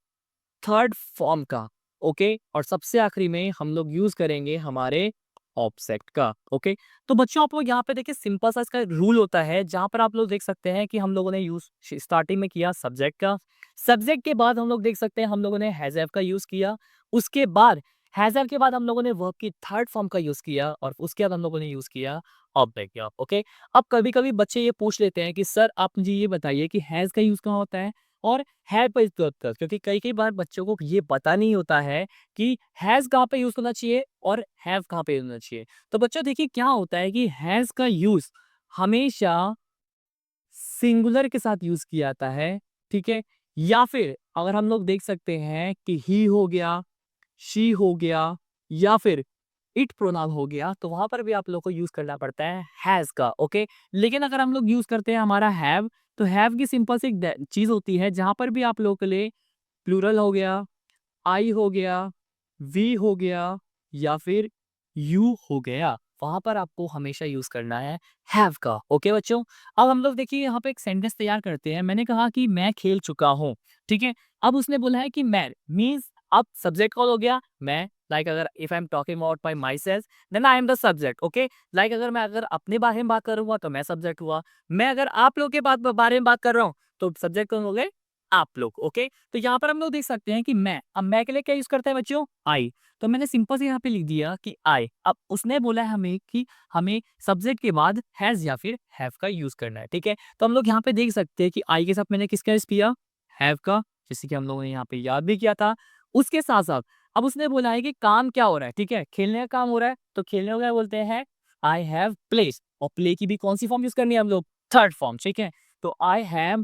थर्ड फॉर्म का, ओके? और सबसे आखिरी में हम लोग यूज़ करेंगे हमारे ऑब्जेक्ट का, ओके? तो बच्चों आप लोग यहाँ पे देखिए सिंपल सा इसका रूल होता है जहाँ पर आप लोग देख सकते हैं कि हम लोगों ने यूज़ स्टार्टिंग में किया सब्जेक्ट का, सब्जेक्ट के बाद हम लोग देख सकते हैं हम लोगों ने हैज़ हैव का यूज़ किया, उसके बाद हैज़ हैव के बाद हम लोगों ने वर्ब की थर्ड फॉर्म का यूज़ किया और उसके बाद हम लोगों ने यूज़ किया ऑब्जेक्ट का, ओके? अब कभी-कभी बच्चे ये पूछ लेते हैं कि सर आप मुझे ये बताइए कि हैज़ का यूज़ कहाँ होता है? और है पे क्योंकि कई-कई बार बच्चों को ये पता नहीं होता है कि हैज़ कहाँ पे यूज़ होना चाहिए और हैव कहाँ पे होना चाहिए। तो बच्चों देखिए क्या होता है कि हैज़ का यूज़ हमेशा सिंगुलर के साथ यूज़ किया जाता है, ठीक है? या फिर अगर हम लोग देख सकते हैं कि ही हो गया, शी हो गया या फिर इट प्रोनाउन हो गया, तो वहाँ पर भी आप लोग को यूज़ करना पड़ता है हैज़ का, ओके? लेकिन अगर हम लोग यूज़ करते हैं हमारा हैव, तो हैव की सिंपल सी एक चीज़ होती है जहाँ पर भी आप लोगों के लिए प्लूरल हो गया, आई हो गया, वी हो गया या फिर यू हो गया, वहाँ पर आपको हमेशा यूज़ करना है हैव का, ओके बच्चों? अब हम लोग देखिए यहाँ पे एक सेंटेंस तैयार करते हैं। मैंने कहा कि मैं खेल चुका हूँ, ठीक है? अब उसने बोला है कि मैं मीन्स अब सब्जेक्ट कौन हो गया? मैं। लाइक अगर if I am talking about my myself then I am the subject, okay? Like अगर मैं अपने बारे में बात करूँगा तो मैं सब्जेक्ट हुआ। मैं अगर आप लोग के बारे में बात कर रहा हूँ, तो सब्जेक्ट कौन हो गए? आप लोग, ओके? तो यहाँ पर हम लोग देख सकते हैं कि मैं, अब मैं के लिए क्या यूज़ करते हैं बच्चों? आई। तो मैंने सिंपल से यहाँ पे लिख दिया कि आई। अब उसने बोला है हमें कि हमें सब्जेक्ट के बाद हैज़ या फिर हैव का यूज़ करना है, ठीक है? तो हम लोग यहाँ पे देख सकते हैं कि आई के साथ मैंने किसका यूज़ किया? हैव का, जैसे कि हम लोगों ने यहाँ पे याद भी किया था। उसके साथ-साथ अब उसने बोला है कि काम क्या हो रहा है, ठीक है? खेलने का काम हो रहा है, तो खेलने को क्या बोलते हैं? आई हैव प्लेड और प्ले की भी कौन-सी फॉर्म यूज़ करनी है हम लोग? थर्ड फॉर्म, ठीक है? तो आई हैव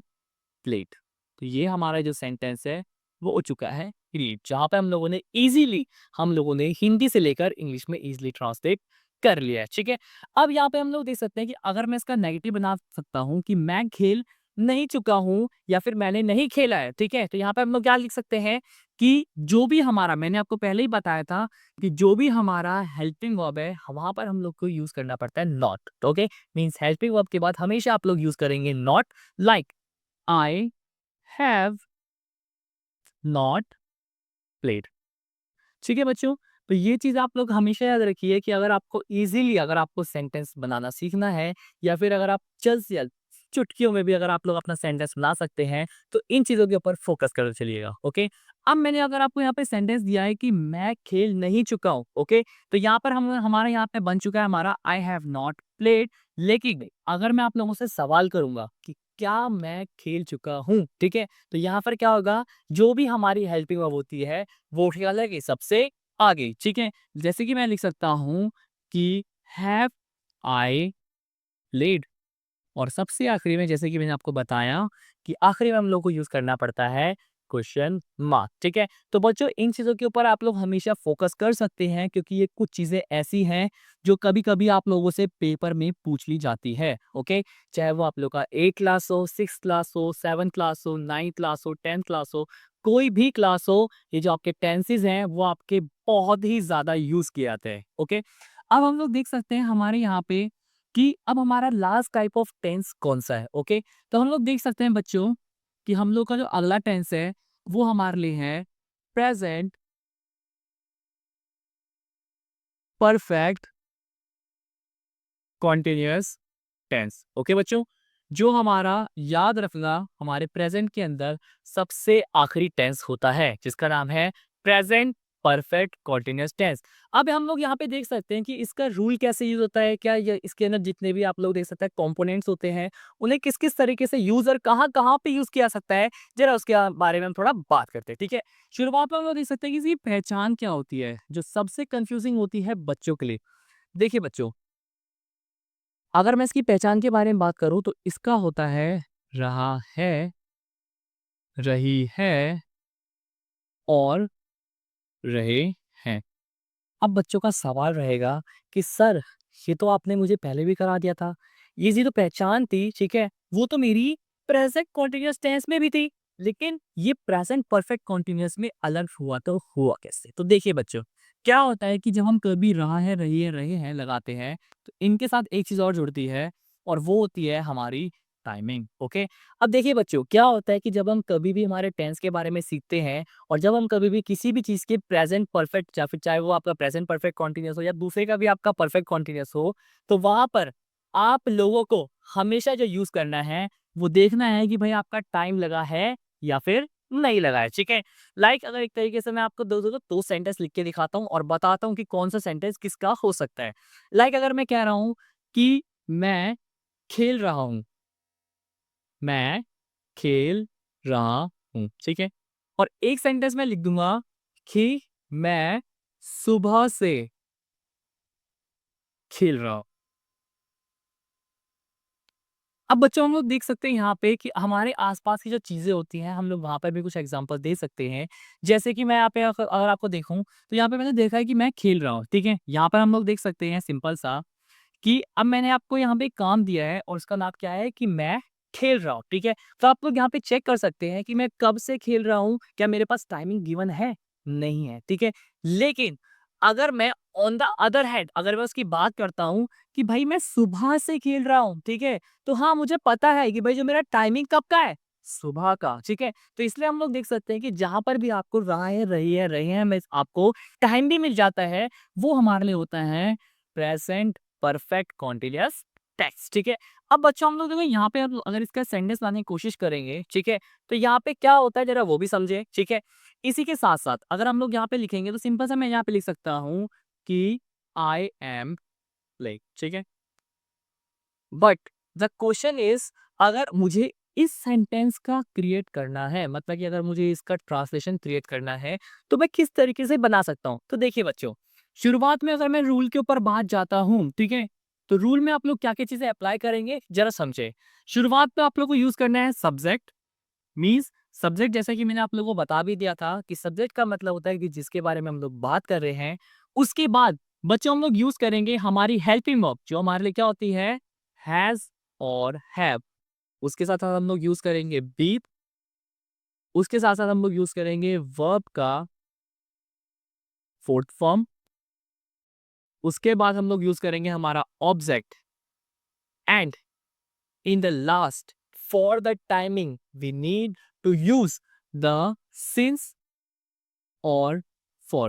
प्लेड। तो ये हमारा जो सेंटेंस है वो हो चुका है क्रिएट, जहाँ पे हम लोगों ने इजीली हम लोगों ने हिंदी से लेकर इंग्लिश में इजीली ट्रांसलेट कर लिया है, ठीक है? अब यहाँ पे हम लोग देख सकते हैं कि अगर मैं इसका नेगेटिव बना सकता हूँ कि मैं खेल नहीं चुका हूँ या फिर मैंने नहीं खेला है, ठीक है? तो यहाँ पे हम लोग क्या लिख सकते हैं कि जो भी हमारा मैंने आपको पहले ही बताया था कि जो भी हमारा हेल्पिंग वर्ब है, वहाँ पर हम लोग को यूज़ करना पड़ता है not, okay? Means helping verb के बाद हमेशा आप लोग यूज़ करेंगे not like I have not played. ठीक है बच्चों? तो ये चीज़ आप लोग हमेशा याद रखिए कि अगर आपको ईज़िली अगर आपको सेंटेंस बनाना सीखना है या फिर अगर आप जल्द से जल्द चुटकियों में भी अगर आप लोग अपना सेंटेंस बना सकते हैं, तो इन चीज़ों के ऊपर फ़ोकस करते चलिएगा, ओके? अब मैंने अगर आपको यहाँ पे सेंटेंस दिया है कि मैं खेल नहीं चुका हूँ, ओके? तो यहाँ पर हम हमारा यहाँ पे बन चुका है हमारा आई हैव नॉट प्लेड। लेकिन अगर मैं आप लोगों से सवाल करूँगा कि क्या मैं खेल चुका हूँ, ठीक है? तो यहाँ पर क्या होगा, जो भी हमारी हेल्पिंग वर्ब होती है वो क्या लगेगी सबसे आगे, ठीक है? जैसे कि मैं लिख सकता हूँ कि हैव आई प्लेड और सबसे आखिरी में जैसे कि मैंने आपको बताया कि आखिरी में हम लोग को यूज़ करना पड़ता है क्वेश्चन मार्क, ठीक है? तो बच्चों इन चीज़ों के ऊपर आप लोग हमेशा फ़ोकस कर सकते हैं क्योंकि ये कुछ चीज़ें ऐसी हैं जो कभी-कभी आप लोगों से पेपर में पूछ ली जाती है, ओके? चाहे वो आप लोग का 8th क्लास हो, 6th क्लास हो, 7th क्लास हो, 9th क्लास हो, 10th क्लास हो, कोई भी क्लास हो, ये जो आपके टेंसेस हैं वो आपके बहुत ही ज़्यादा यूज़ किए जाते हैं, ओके? अब हम लोग देख सकते हैं हमारे यहाँ पे कि अब हमारा लास्ट टाइप ऑफ टेंस कौन-सा है, ओके? तो हम लोग देख सकते हैं बच्चों कि हम लोग का जो अगला टेंस है, वो हमारे लिए है present perfect continuous tense, okay बच्चों? जो हमारा याद रखना हमारे प्रेज़ेंट के अंदर सबसे आखिरी टेंस होता है, जिसका नाम है प्रेज़ेंट परफेक्ट कंटीन्यूअस टेंस। अब हम लोग यहाँ पे देख सकते हैं कि इसका रूल कैसे यूज़ होता है, क्या ये इसके अंदर जितने भी आप लोग देख सकते हैं कंपोनेंट्स होते हैं, उन्हें किस-किस तरीके से यूज़ और कहाँ-कहाँ पे यूज़ किया जा सकता है, ज़रा उसके बारे में हम थोड़ा बात करते हैं, ठीक है? शुरुआत में हम लोग देख सकते हैं कि इसकी पहचान क्या होती है, जो सबसे कन्फ्यूज़िंग होती है बच्चों के लिए। देखिए बच्चों, अगर मैं इसकी पहचान के बारे में बात करूँ तो इसका होता है रहा है, रही है और रहे हैं। अब बच्चों का सवाल रहेगा कि सर ये तो आपने मुझे पहले भी करा दिया था। ये जो पहचान थी, ठीक है? वो तो मेरी प्रेज़ेंट कंटीन्यूअस टेंस में भी थी। लेकिन ये प्रेज़ेंट परफेक्ट कंटीन्यूअस में अलग हुआ तो हुआ कैसे? तो देखिए बच्चों, क्या होता है कि जब हम कभी रहा है, रही है, रहे हैं लगाते हैं, तो इनके साथ एक चीज़ और जुड़ती है और वो होती है हमारी टाइमिंग, ओके? अब देखिए बच्चों, क्या होता है कि जब हम कभी भी हमारे टेंस के बारे में सीखते हैं और जब हम कभी भी किसी भी चीज़ के प्रेज़ेंट परफेक्ट या फिर चाहे वो आपका प्रेज़ेंट परफेक्ट कंटीन्यूअस हो या दूसरे का भी आपका परफेक्ट कंटीन्यूअस हो, तो वहाँ पर आप लोगों को हमेशा जो यूज़ करना है, वो देखना है कि भाई आपका टाइम लगा है या फिर नहीं लगा है, ठीक है? लाइक अगर एक तरीके से मैं आपको दो सेंटेंस लिख के दिखाता हूँ और बताता हूँ कि कौन-सा सेंटेंस किसका हो सकता है। लाइक अगर मैं कह रहा हूँ कि मैं खेल रहा हूँ, मैं खेल रहा हूँ, ठीक है? और एक सेंटेंस में लिख दूँगा कि मैं सुबह से खेल रहा हूँ। अब बच्चों हम लोग देख सकते हैं यहाँ पे कि हमारे आस-पास की जो चीज़ें होती हैं, हम लोग वहाँ पर भी कुछ एग्ज़ाम्पल दे सकते हैं। जैसे कि मैं यहाँ पे अगर आपको देखूँ, तो यहाँ पे मैंने देखा है कि मैं खेल रहा हूँ, ठीक है? यहाँ पर हम लोग देख सकते हैं सिंपल सा कि अब मैंने आपको यहाँ पे एक काम दिया है और उसका नाम क्या है कि मैं खेल रहा हूँ, ठीक है? तो आप लोग यहाँ पे चेक कर सकते हैं कि मैं कब से खेल रहा हूँ, क्या मेरे पास टाइमिंग गिवन है? नहीं है, ठीक है? लेकिन अगर मैं ऑन द अदर हैंड अगर मैं उसकी बात करता हूँ कि भाई मैं सुबह से खेल रहा हूँ, ठीक है? तो हाँ, मुझे पता है कि भाई जो मेरा टाइमिंग कब का है? सुबह का, ठीक है? तो इसलिए हम लोग देख सकते हैं कि जहाँ पर भी आपको रहा है, रही है, रहे हैं में आपको टाइम भी मिल जाता है, वो हमारे लिए होता है प्रेज़ेंट परफेक्ट कंटीन्यूअस टेंस, ठीक है? अब बच्चों हम लोग देखो यहाँ पे अब अगर इसका सेंटेंस लाने की कोशिश करेंगे, ठीक है? तो यहाँ पे क्या होता है ज़रा वो भी समझे, ठीक है? इसी के साथ-साथ अगर हम लोग यहाँ पे लिखेंगे तो सिंपल सा मैं यहाँ पे लिख सकता हूँ कि आई एम प्लेइंग, ठीक है? बट द क्वेश्चन इज़ अगर मुझे इस सेंटेंस का क्रिएट करना है, मतलब कि अगर मुझे इसका ट्रांसलेशन क्रिएट करना है, तो मैं किस तरीके से बना सकता हूँ? तो देखिए बच्चों, शुरुआत में अगर मैं रूल के ऊपर बात जाता हूँ, ठीक है? तो रूल में आप लोग क्या-क्या चीज़ें अप्लाई करेंगे, ज़रा समझें। शुरुआत में आप लोग को यूज़ करना है सब्जेक्ट, मीन्स सब्जेक्ट जैसा कि मैंने आप लोगों को बता भी दिया था कि सब्जेक्ट का मतलब होता है कि जिसके बारे में हम लोग बात कर रहे हैं। उसके बाद बच्चों हम लोग यूज़ करेंगे हमारी हेल्पिंग वर्ब जो हमारे लिए क्या होती है? हैज़ और हैव। उसके साथ-साथ हम लोग यूज़ करेंगे बी, उसके साथ-साथ हम लोग यूज़ करेंगे वर्ब का फोर्थ फॉर्म, उसके बाद हम लोग यूज़ करेंगे हमारा object and in the last for the timing we need to use the since और for.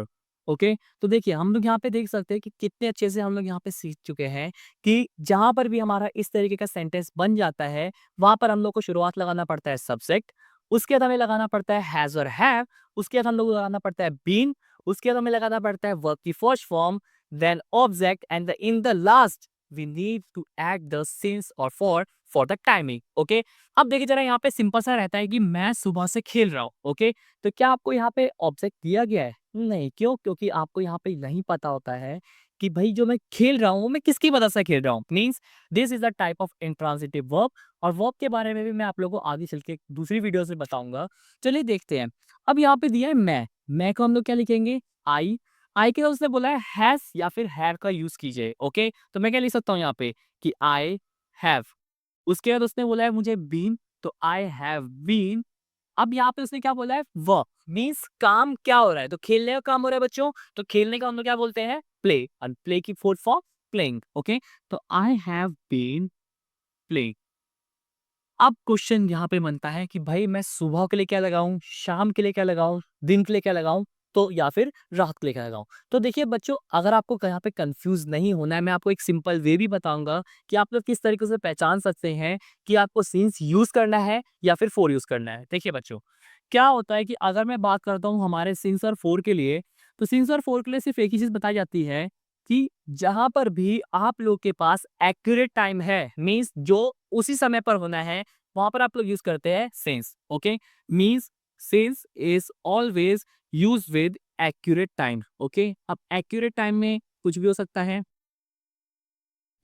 ओके, तो देखिए हम लोग यहाँ पे देख सकते हैं कि कितने अच्छे से हम लोग यहाँ पे सीख चुके हैं कि जहां पर भी हमारा इस तरीके का सेंटेंस बन जाता है वहां पर हम लोग को शुरुआत लगाना पड़ता है सब्जेक्ट, उसके बाद हमें लगाना पड़ता है हैज और हैव, उसके बाद हम लोग को लगाना पड़ता है बीन, उसके बाद हमें लगाना पड़ता है वर्ब की first form, then object and in the last we need to add the since और फॉर द टाइमिंग. ओके, अब देखिए जरा यहाँ पे सिंपल सा रहता है कि मैं सुबह से खेल रहा हूँ. ओके, तो क्या आपको यहाँ पे ऑब्जेक्ट दिया गया है? नहीं, क्यों? क्योंकि आपको यहाँ पे नहीं पता होता है कि भाई जो मैं खेल रहा हूँ, मैं किसकी वजह से खेल रहा हूँ. Means this is the type of intransitive verb, और वर्ब के बारे में भी मैं आप लोगों को आगे चल के दूसरी वीडियो से बताऊंगा. चलिए देखते हैं. अब यहाँ पे दिया है मैं को हम लोग क्या लिखेंगे? आई के बाद उसने बोला है हैज या फिर हैव का यूज कीजिए. ओके, तो मैं क्या लिख सकता हूँ यहाँ पे कि आई हैव. उसके बाद उसने बोला है मुझे बीन, तो आई हैव बीन. अब यहाँ पे उसने क्या बोला है? वर्क मीन्स काम क्या हो रहा है, तो खेलने का काम हो रहा है बच्चों, तो खेलने का हम लोग क्या बोलते हैं? प्ले. और प्ले की फोर्थ फॉर्म प्लेइंग. ओके, तो आई हैव बीन प्लेइंग. अब क्वेश्चन यहाँ पे बनता है कि भाई मैं सुबह के लिए क्या लगाऊं, शाम के लिए क्या लगाऊं, दिन के लिए क्या लगाऊं, तो या फिर रात के लिए क्या लगाऊं. तो देखिए बच्चों, अगर आपको यहाँ पे कंफ्यूज नहीं होना है, मैं आपको एक सिंपल वे भी बताऊंगा कि आप लोग किस तरीके से पहचान सकते हैं कि आपको सिंस यूज करना है या फिर फोर यूज करना है. देखिए बच्चों, क्या होता है कि अगर मैं बात करता हूँ हमारे सिंस और फोर के लिए, तो सिंस और फोर के लिए सिर्फ एक ही चीज बताई जाती है कि जहां पर भी आप लोग के पास एक्यूरेट टाइम है, मीन्स जो उसी समय पर होना है, वहां पर आप लोग यूज करते हैं since. Okay, means since is always use with accurate time. Okay, अब एक्यूरेट टाइम में कुछ भी हो सकता है,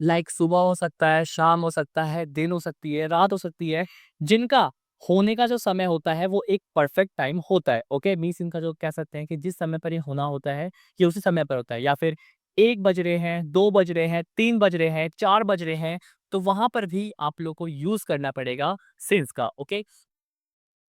लाइक सुबह हो सकता है, शाम हो सकता है, दिन हो सकती है, रात हो सकती है. जिनका होने का जो समय होता है वो एक परफेक्ट टाइम होता है. ओके, मीन्स इनका जो कह सकते हैं कि जिस समय पर ये होना होता है ये उसी समय पर होता है, या फिर 1 बज रहे हैं, 2 बज रहे हैं, 3 बज रहे हैं, 4 बज रहे हैं, तो वहां पर भी आप लोग को यूज करना पड़ेगा सिंस का. ओके,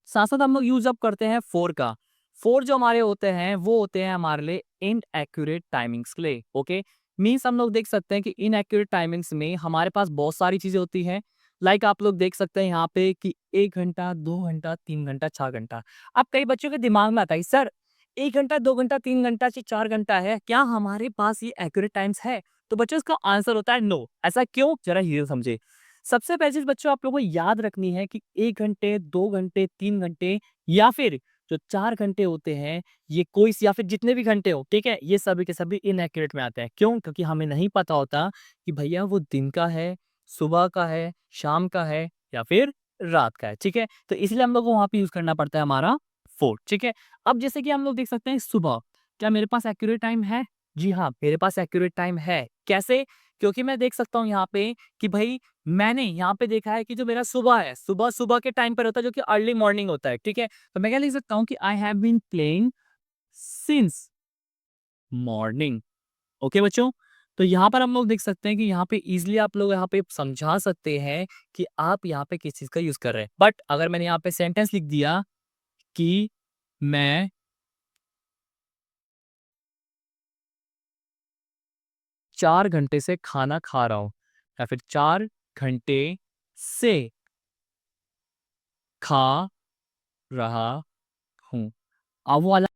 साथ साथ हम लोग यूज अप करते हैं फोर का. फोर जो हमारे होते हैं वो होते हैं हमारे लिए इनएक्यूरेट टाइमिंग्स के लिए. ओके, मीन्स हम लोग देख सकते हैं कि इनएक्यूरेट टाइमिंग्स में हमारे पास बहुत सारी चीजें होती हैं. लाइक आप लोग देख सकते हैं यहाँ पे कि 1 घंटा, 2 घंटा, 3 घंटा, 4 घंटा. अब कई बच्चों के दिमाग में आता है सर 1 घंटा, 2 घंटा, 3 घंटा, 4 घंटा है, क्या हमारे पास ये एक्यूरेट टाइम्स है? तो बच्चों इसका आंसर होता है नो. ऐसा क्यों? जरा ये समझे. सबसे पहली चीज बच्चों आप लोगों को याद रखनी है कि 1 घंटे, 2 घंटे, 3 घंटे या फिर जो 4 घंटे होते हैं, ये कोई या फिर जितने भी घंटे हो, ठीक है, ये सभी के सभी इनएक्यूरेट में आते हैं. क्यों? क्योंकि हमें नहीं पता होता कि भैया वो दिन का है, सुबह का है, शाम का है या फिर रात का है. ठीक है, तो इसलिए हम लोग को वहां पे यूज करना पड़ता है हमारा फोर. ठीक है, अब जैसे कि हम लोग देख सकते हैं सुबह, क्या मेरे पास एक्यूरेट टाइम है? जी हाँ, मेरे पास एक्यूरेट टाइम है. कैसे? क्योंकि मैं देख सकता हूँ यहाँ पे कि भाई मैंने यहाँ पे देखा है कि जो मेरा सुबह है, सुबह सुबह के टाइम पर होता है जो कि अर्ली मॉर्निंग होता है. ठीक है, तो मैं क्या लिख सकता हूँ कि I have been playing since morning. Okay बच्चों, तो यहाँ पर हम लोग देख सकते हैं कि यहाँ पे इजिली आप लोग यहाँ पे समझा सकते हैं कि आप यहाँ पे किस चीज का यूज कर रहे हैं. बट अगर मैंने यहाँ पे सेंटेंस लिख दिया कि मैं 4 घंटे से खाना खा रहा हूँ, या फिर 4 घंटे से खा रहा हूँ, अब वो वाला